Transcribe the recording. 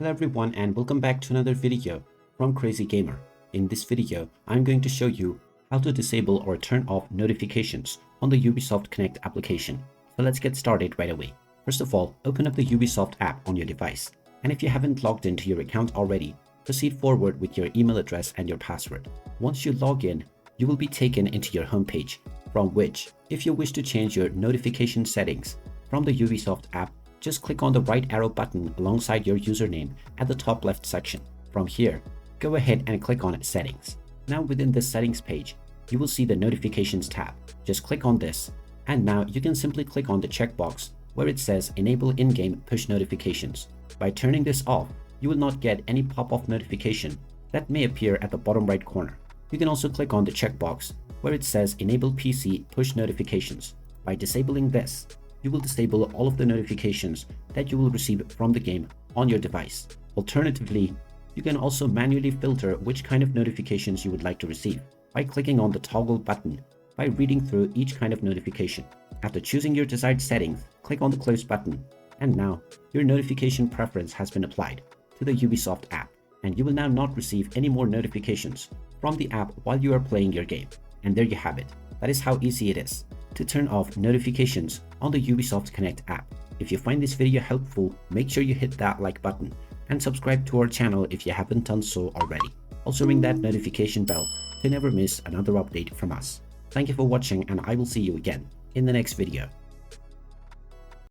Hello everyone and welcome back to another video from Crazy Gamer. In this video, I'm going to show you how to disable or turn off notifications on the Ubisoft Connect application. So let's get started right away. First of all, open up the Ubisoft app on your device. And if you haven't logged into your account already, proceed forward with your email address and your password. Once you log in, you will be taken into your homepage, from which, if you wish to change your notification settings from the Ubisoft app, just click on the right arrow button alongside your username at the top left section. From here, go ahead and click on Settings. Now within this settings page, you will see the Notifications tab. Just click on this, and now you can simply click on the checkbox where it says Enable in-game push notifications. By turning this off, you will not get any pop-off notification that may appear at the bottom right corner. You can also click on the checkbox where it says Enable PC push notifications. By disabling this, you will disable all of the notifications that you will receive from the game on your device. Alternatively, you can also manually filter which kind of notifications you would like to receive by clicking on the toggle button by reading through each kind of notification. After choosing your desired settings, click on the close button, and now your notification preference has been applied to the Ubisoft app, and you will now not receive any more notifications from the app while you are playing your game. And there you have it. That is how easy it is to turn off notifications on the Ubisoft Connect app. If you find this video helpful, make sure you hit that like button and subscribe to our channel if you haven't done so already. Also ring that notification bell to never miss another update from us. Thank you for watching, and I will see you again in the next video.